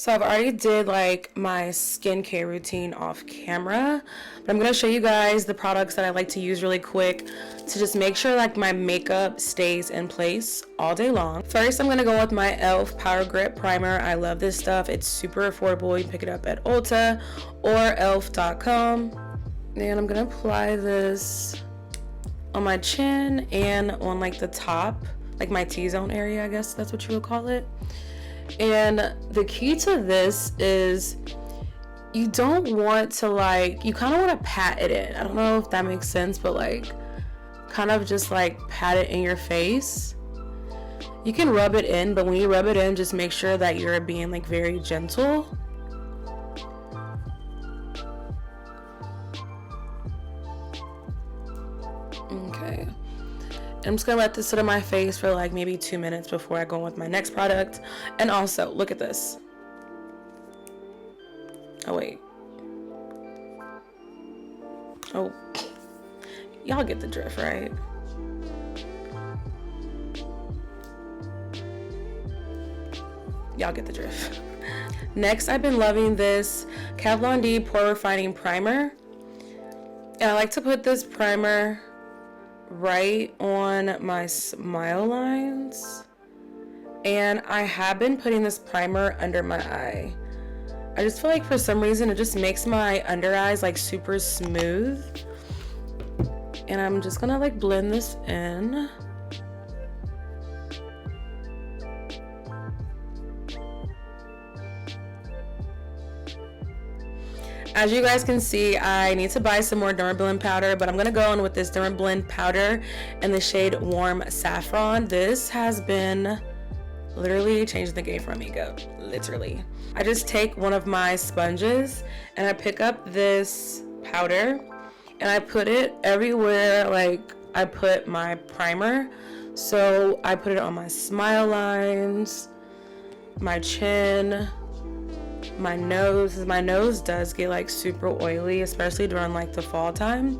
So I've already did like my skincare routine off camera, but I'm gonna show you guys the products that I like to use really quick to just make sure like my makeup stays in place all day long. First, I'm gonna go with my e.l.f. Power Grip Primer. I love this stuff. It's super affordable. You can pick it up at Ulta or elf.com. And I'm gonna apply this on my chin and on like the top, like my T-zone area, I guess that's what you would call it. And the key to this is you don't want to like, you kind of want to pat it in. I don't know if that makes sense, but like kind of just like pat it in your face. You can rub it in, but when you rub it in, just make sure that you're being like very gentle. Okay. I'm just gonna let this sit on my face for like maybe 2 minutes before I go on with my next product. And also, look at this. Oh wait. Oh, y'all get the drift, right? Y'all get the drift. Next, I've been loving this Kat Von D Pore Refining Primer. And I like to put this primer right on my smile lines, and I have been putting this primer under my eye. I just feel like for some reason it just makes my under eyes like super smooth, and I'm just gonna like blend this in. As you guys can see, I need to buy some more Dermablend powder, but I'm going to go in with this Dermablend powder in the shade Warm Saffron. This has been literally changing the game for my makeup, literally. I just take one of my sponges and I pick up this powder and I put it everywhere like I put my primer. So I put it on my smile lines, my chin, my nose. My nose does get like super oily, especially during like the fall time,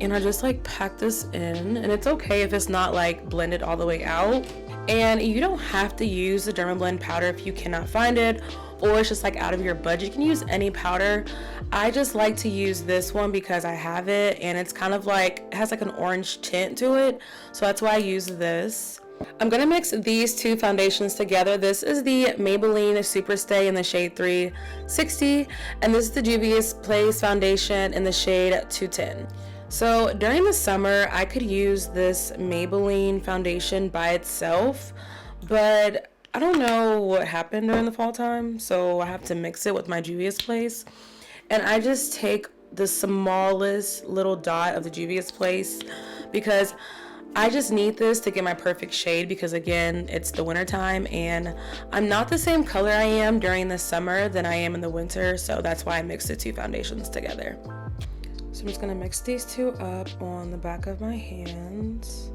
and I just like pack this in, and it's okay if it's not like blended all the way out. And you don't have to use the Dermablend powder if you cannot find it, or it's just like out of your budget. You can use any powder. I just like to use this one because I have it, and it's kind of like, it has like an orange tint to it, so that's why I use this. I'm going to mix these two foundations together. This is the Maybelline Superstay in the shade 360, and this is the Juvia's Place foundation in the shade 210. So during the summer, I could use this Maybelline foundation by itself, but I don't know what happened during the fall time, so I have to mix it with my Juvia's Place. And I just take the smallest little dot of the Juvia's Place because I just need this to get my perfect shade, because again, it's the winter time and I'm not the same color I am during the summer than I am in the winter, so that's why I mix the two foundations together. So I'm just gonna mix these two up on the back of my hands,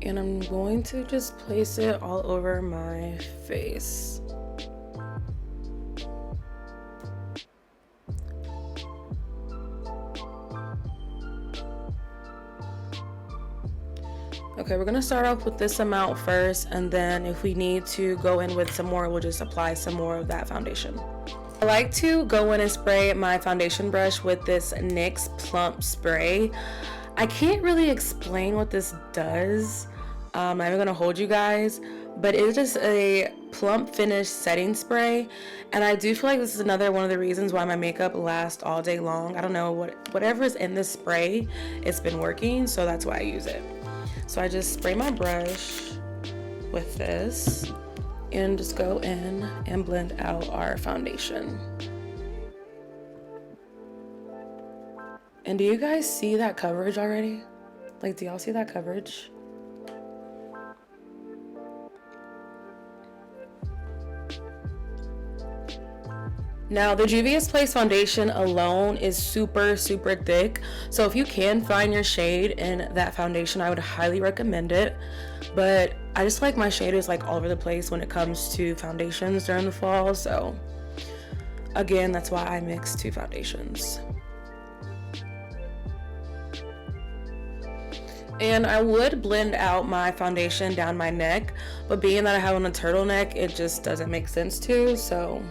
and I'm going to just place it all over my face. Okay, we're gonna start off with this amount first, and then if we need to go in with some more, we'll just apply some more of that foundation. I like to go in and spray my foundation brush with this NYX Plump Spray. I can't really explain what this does. I'm not even gonna hold you guys, but it's just a plump finish setting spray, and I do feel like this is another one of the reasons why my makeup lasts all day long. I don't know, whatever's in this spray, it's been working, so that's why I use it. So I just spray my brush with this and just go in and blend out our foundation. And do you guys see that coverage already? Like, do y'all see that coverage? Now, the Juvia's Place foundation alone is super, super thick. So if you can find your shade in that foundation, I would highly recommend it. But I just like my shade is like all over the place when it comes to foundations during the fall. So again, that's why I mix two foundations. And I would blend out my foundation down my neck, but being that I have on a turtleneck, it just doesn't make sense to, so.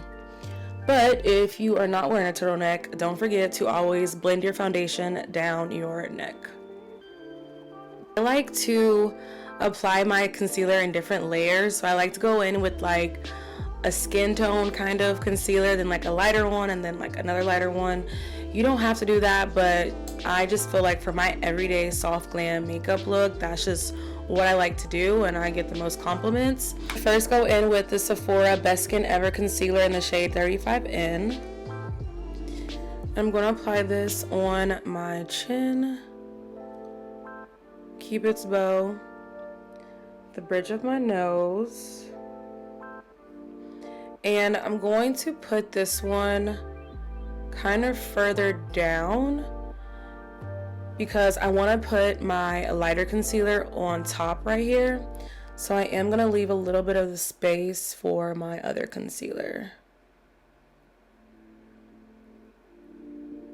But if you are not wearing a turtleneck, don't forget to always blend your foundation down your neck. I like to apply my concealer in different layers, so I like to go in with like a skin tone kind of concealer, then like a lighter one, and then like another lighter one. You don't have to do that, but I just feel like for my everyday soft glam makeup look, that's just what I like to do, and I get the most compliments. First, go in with the Sephora Best Skin Ever Concealer in the shade 35N. I'm going to apply this on my chin, Cupid's bow, the bridge of my nose, and I'm going to put this one kind of further down because I want to put my lighter concealer on top right here, so I am going to leave a little bit of the space for my other concealer.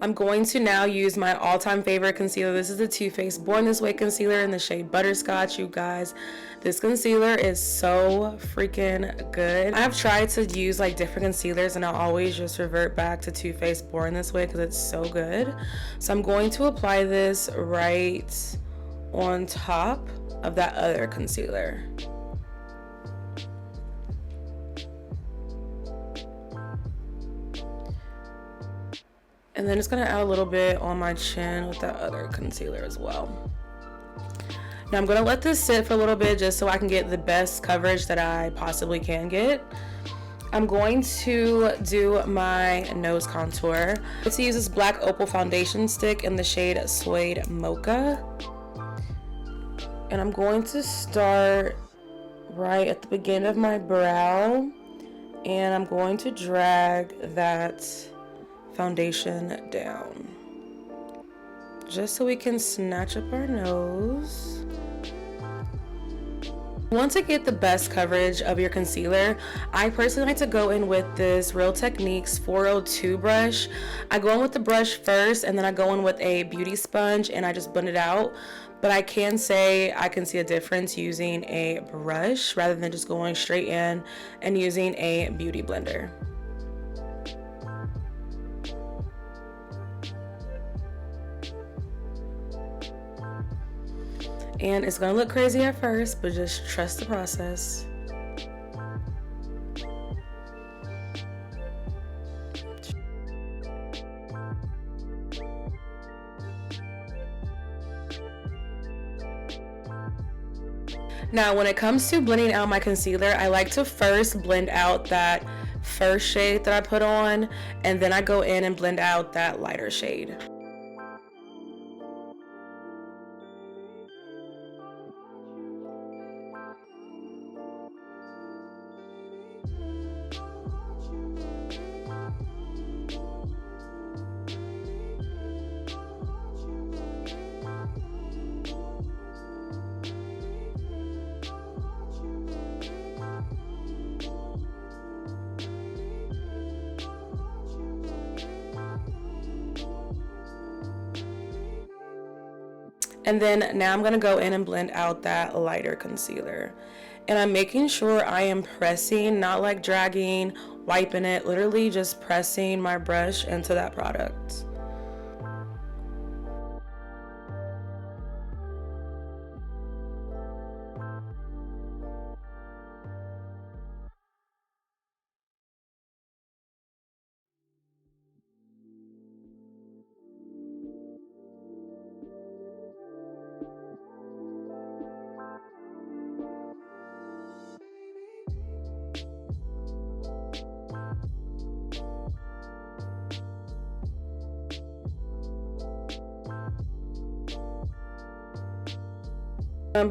I'm going to now use my all-time favorite concealer. This is the Too Faced Born This Way concealer in the shade Butterscotch. You guys, this concealer is so freaking good. I've tried to use like different concealers and I'll always just revert back to Too Faced Born This Way because it's so good. So I'm going to apply this right on top of that other concealer. And then it's gonna add a little bit on my chin with that other concealer as well. Now I'm gonna let this sit for a little bit just so I can get the best coverage that I possibly can get. I'm going to do my nose contour. Let's use this black Opal Foundation Stick in the shade Suede Mocha. And I'm going to start right at the beginning of my brow, and I'm going to drag that foundation down just so we can snatch up our nose. Want to get the best coverage of your concealer, I personally like to go in with this Real Techniques 402 brush. I go in with the brush first and then I go in with a beauty sponge and I just blend it out, but I can say I can see a difference using a brush rather than just going straight in and using a beauty blender. And it's gonna look crazy at first, but just trust the process. Now, when it comes to blending out my concealer, I like to first blend out that first shade that I put on, and then I go in and blend out that lighter shade. And then now I'm gonna go in and blend out that lighter concealer. And I'm making sure I am pressing, not like dragging, wiping it, literally just pressing my brush into that product.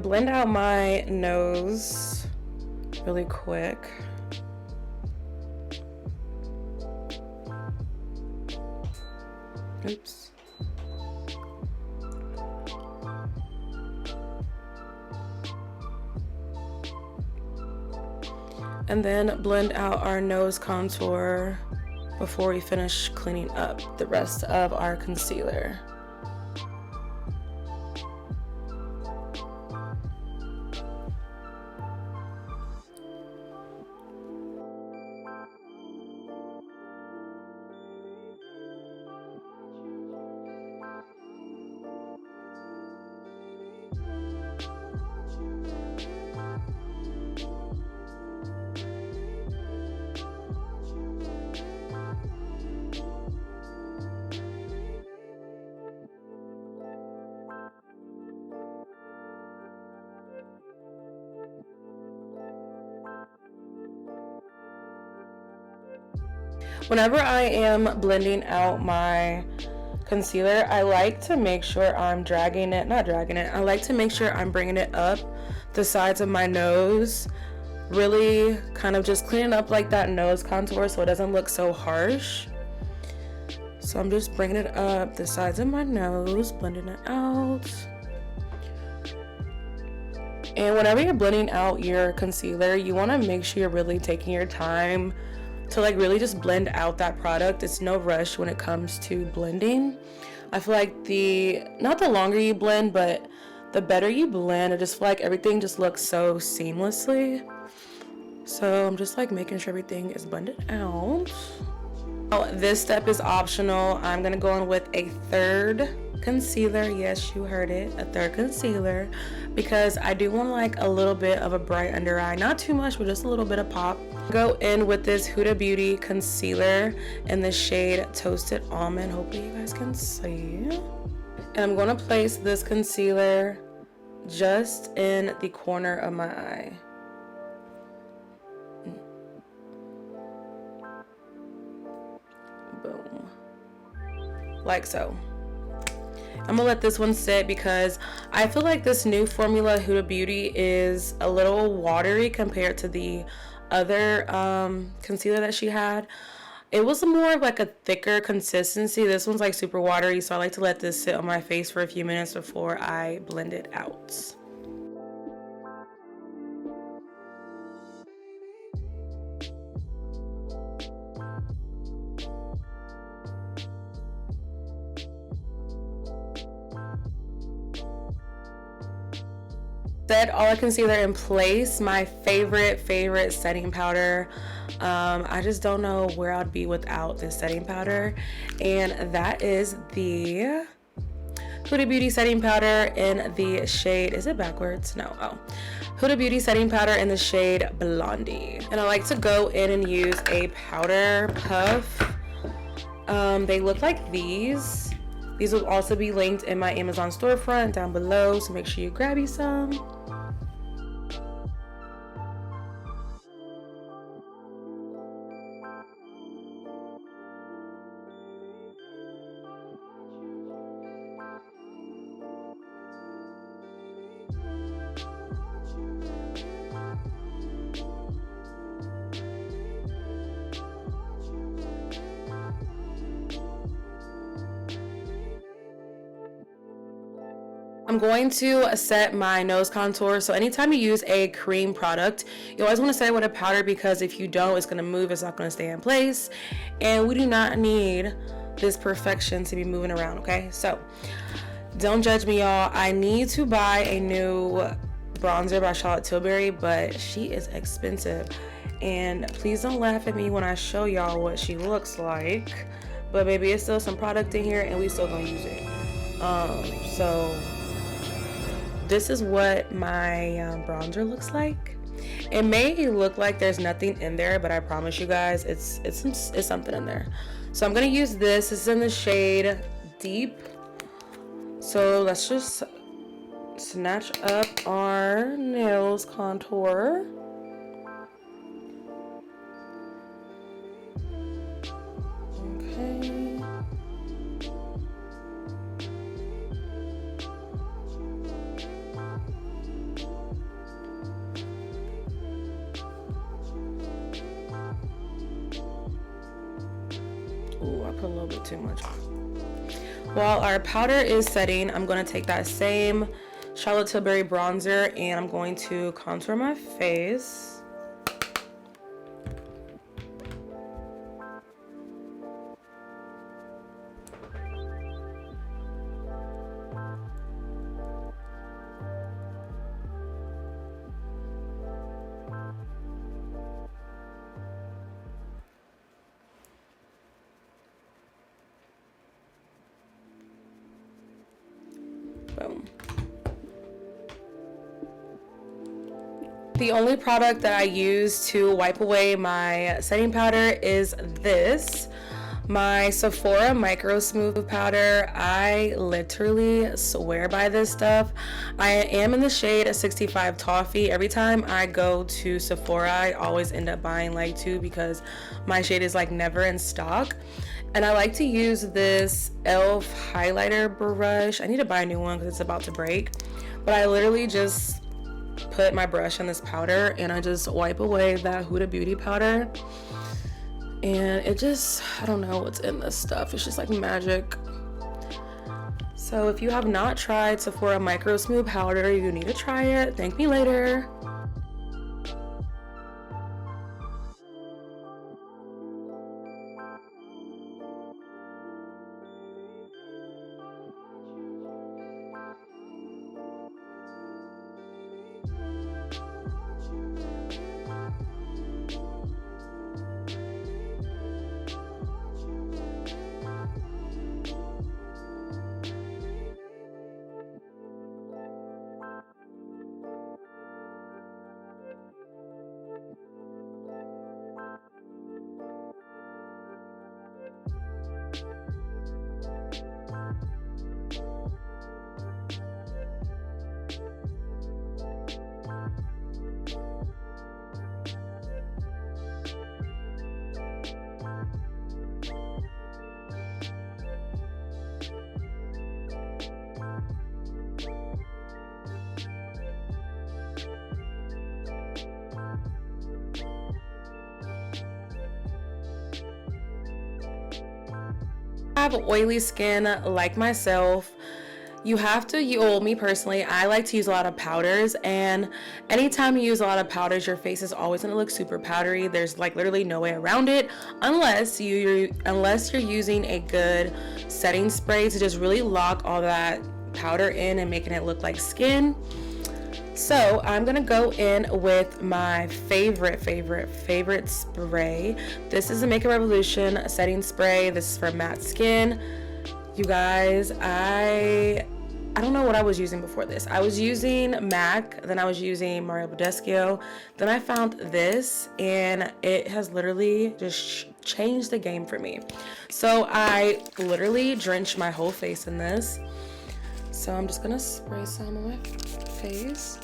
Blend out my nose really quick. Oops. And then blend out our nose contour before we finish cleaning up the rest of our concealer. Whenever I am blending out my concealer, I like to make sure I'm I like to make sure I'm bringing it up the sides of my nose, really kind of just cleaning up like that nose contour so it doesn't look so harsh. So I'm just bringing it up the sides of my nose, blending it out. And whenever you're blending out your concealer, you want to make sure you're really taking your time to like really just blend out that product. It's no rush when it comes to blending. I feel like not the longer you blend, but the better you blend. I just feel like everything just looks so seamlessly. So I'm just like making sure everything is blended out. Oh, this step is optional. I'm gonna go in with a third concealer. Yes, you heard it, a third concealer, because I do want like a little bit of a bright under eye, not too much, but just a little bit of pop. Go in with this Huda Beauty concealer in the shade Toasted Almond. Hopefully you guys can see. And I'm going to place this concealer just in the corner of my eye. Boom. Like so. I'm gonna let this one sit because I feel like this new formula Huda Beauty is a little watery compared to the other concealer that she had. It was more of like a thicker consistency. This one's like super watery, so I like to let this sit on my face for a few minutes before I blend it out. Set all the concealer in place. My favorite setting powder. I just don't know where I'd be without this setting powder, and that is the Huda Beauty setting powder in the shade, is it backwards? No. Oh, Huda Beauty setting powder in the shade Blondie. And I like to go in and use a powder puff. They look like these. These will also be linked in my Amazon storefront down below, so make sure you grab you some. I'm going to set my nose contour. So anytime you use a cream product, you always want to set it with a powder, because if you don't, it's going to move, it's not going to stay in place, and we do not need this perfection to be moving around. Okay, so don't judge me, y'all. I need to buy a new bronzer by Charlotte Tilbury, but she is expensive, and please don't laugh at me when I show y'all what she looks like, but baby, it's still some product in here and we still gonna use it. So this is what my bronzer looks like. It may look like there's nothing in there, but I promise you guys it's something in there. So I'm gonna use this. This is in the shade Deep. So let's just snatch up our nails contour. Okay. Ooh, I put a little bit too much. While our powder is setting, I'm going to take that same Charlotte Tilbury bronzer and I'm going to contour my face. Boom. The only product that I use to wipe away my setting powder is this. My Sephora Microsmooth powder, I literally swear by this stuff. I am in the shade 65 Toffee. Every time I go to Sephora, I always end up buying like 2 because my shade is like never in stock. And I like to use this e.l.f. highlighter brush. I need to buy a new one because it's about to break. But I literally just put my brush in this powder and I just wipe away that Huda Beauty powder. And it just, I don't know what's in this stuff. It's just like magic. So if you have not tried Sephora Microsmooth powder, you need to try it. Thank me later. Have oily skin like myself, you have to, me personally, I like to use a lot of powders, and anytime you use a lot of powders, your face is always going to look super powdery. There's like literally no way around it unless you're using a good setting spray to just really lock all that powder in and making it look like skin. So I'm gonna go in with my favorite spray. This is a Makeup Revolution setting spray. This is for matte skin. You guys, I don't know what I was using before this. I was using MAC, then I was using Mario Badescu, then I found this, and it has literally just changed the game for me. So I literally drenched my whole face in this. So I'm just gonna spray some on my face.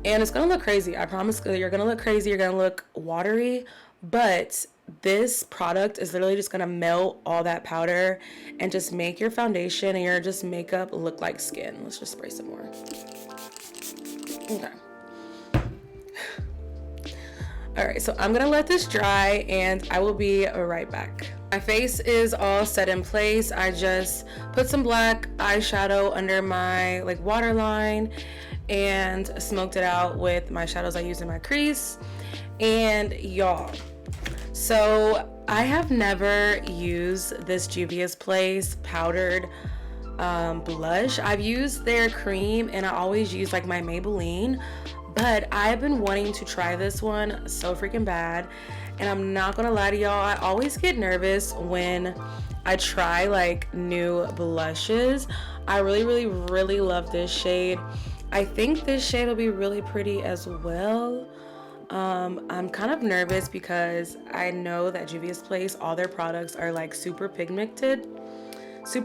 And it's gonna look crazy. I promise you're gonna look crazy. You're gonna look watery, but this product is literally just gonna melt all that powder and just make your foundation and your just makeup look like skin. Let's just spray some more. Okay. All right, so I'm gonna let this dry and I will be right back. My face is all set in place. I just put some black eyeshadow under my like waterline and smoked it out with my shadows I use in my crease. And y'all, so I have never used this Juvia's Place powdered blush. I've used their cream and I always use like my Maybelline, but I've been wanting to try this one so freaking bad. And I'm not gonna lie to y'all, I always get nervous when I try like new blushes. I really love this shade. I think this shade will be really pretty as well. I'm kind of nervous because I know that Juvia's Place, all their products are like super pigmented. So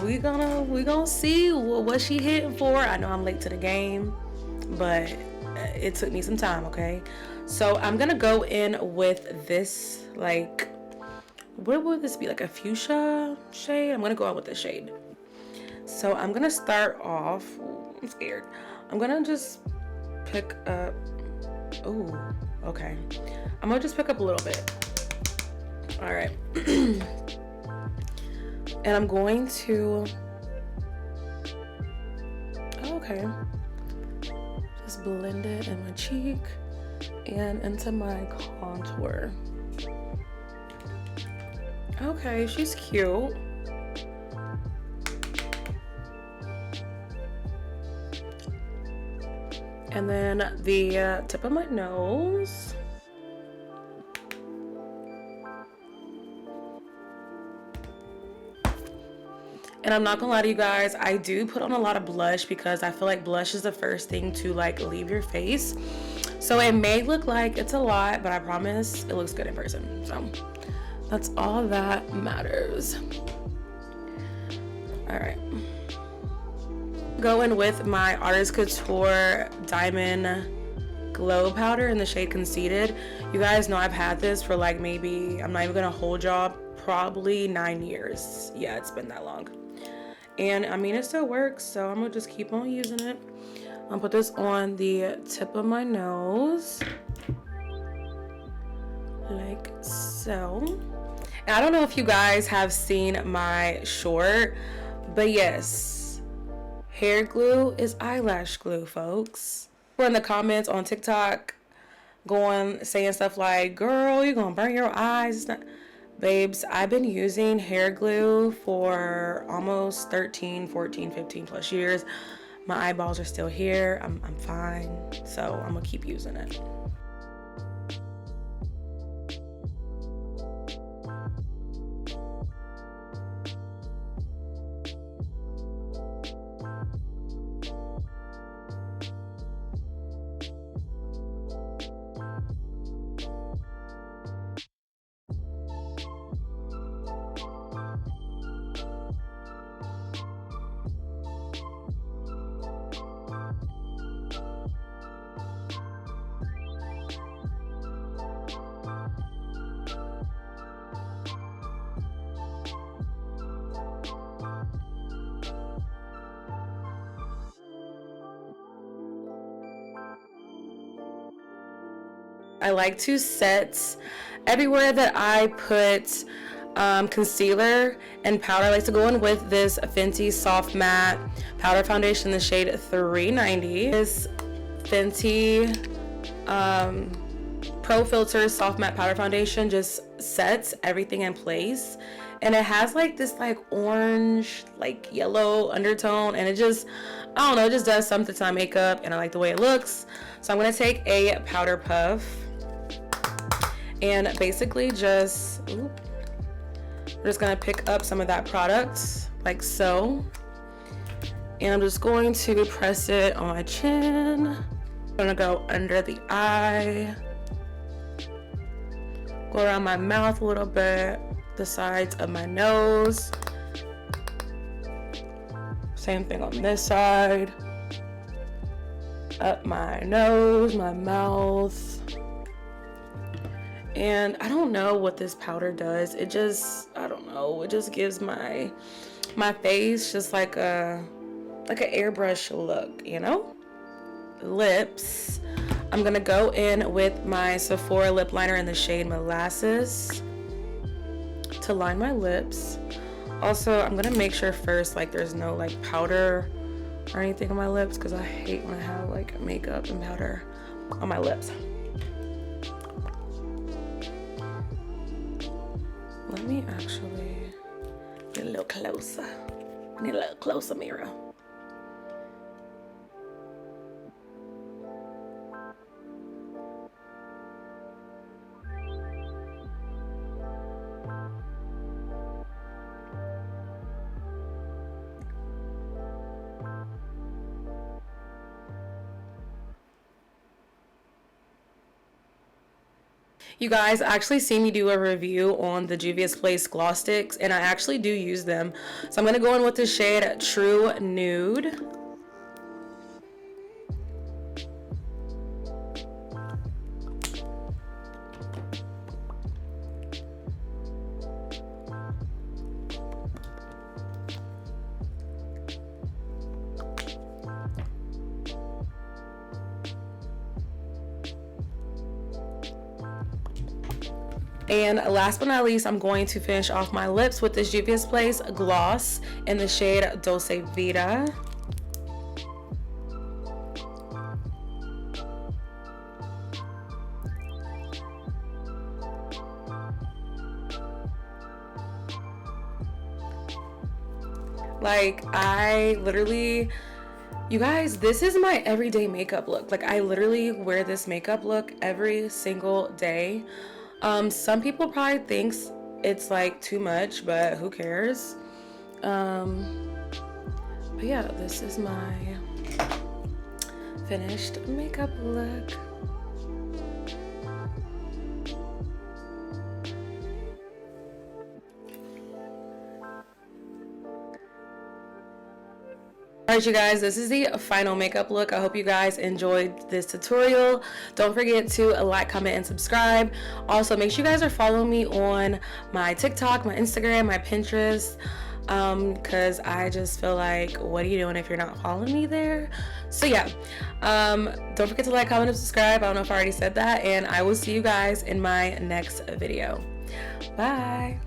we gonna see what she hitting for. I know I'm late to the game, but it took me some time, okay? So I'm gonna go in with this, like, what would this be, like a fuchsia shade? I'm gonna go out with this shade. So I'm gonna start off, I'm scared. I'm gonna just pick up, oh, okay. I'm gonna just pick up a little bit. All right. And I'm going to, okay, just blend it in my cheek and into my contour. Okay, she's cute. And then the tip of my nose. And I'm not gonna lie to you guys, I do put on a lot of blush because I feel like blush is the first thing to like leave your face. So it may look like it's a lot, but I promise it looks good in person. So that's all that matters. All right. Going with my Artist Couture Diamond Glow Powder in the shade Conceited. You guys know I've had this for like maybe, I'm not even gonna hold y'all, probably 9 years. Yeah, it's been that long. And I mean, it still works, so I'm gonna just keep on using it. I'll put this on the tip of my nose, like so. And I don't know if you guys have seen my short, but yes, hair glue is eyelash glue, folks. We're in the comments on TikTok going, saying stuff like, girl, you're gonna burn your eyes. It's not... Babes, I've been using hair glue for almost 13, 14, 15 plus years. My eyeballs are still here. I'm fine. So I'm gonna keep using it. I like to set everywhere that I put concealer and powder. I like to go in with this Fenty Soft Matte Powder Foundation in the shade 390. This Fenty Pro Filter Soft Matte Powder Foundation just sets everything in place. And it has like this like orange, like yellow undertone, and it just, I don't know, it just does something to my makeup, and I like the way it looks. So I'm gonna take a powder puff and basically just, I'm just gonna pick up some of that product like so. And I'm just going to press it on my chin. I'm gonna go under the eye, go around my mouth a little bit, the sides of my nose. Same thing on this side. Up my nose, my mouth. And I don't know what this powder does. It just, I don't know, it just gives my face just like an airbrush look, you know? Lips. I'm gonna go in with my Sephora lip liner in the shade Molasses to line my lips. Also, I'm gonna make sure first like there's no like powder or anything on my lips, because I hate when I have like makeup and powder on my lips. Let me actually get a little closer. I need a little closer mirror. You guys actually see me do a review on the Juvia's Place gloss sticks, and I actually do use them. So I'm going to go in with the shade True Nude. And last but not least, I'm going to finish off my lips with this Juvia's Place gloss in the shade Dolce Vita. Like, I literally, you guys, this is my everyday makeup look. Like, I literally wear this makeup look every single day. Some people probably thinks it's like too much, but who cares? But yeah, this is my finished makeup look. Alright you guys, this is the final makeup look. I hope you guys enjoyed this tutorial. Don't forget to like, comment, and subscribe. Also, make sure you guys are following me on my TikTok, my Instagram, my Pinterest, because I just feel like, what are you doing if you're not following me there? So yeah, don't forget to like, comment, and subscribe. I don't know if I already said that, and I will see you guys in my next video. Bye.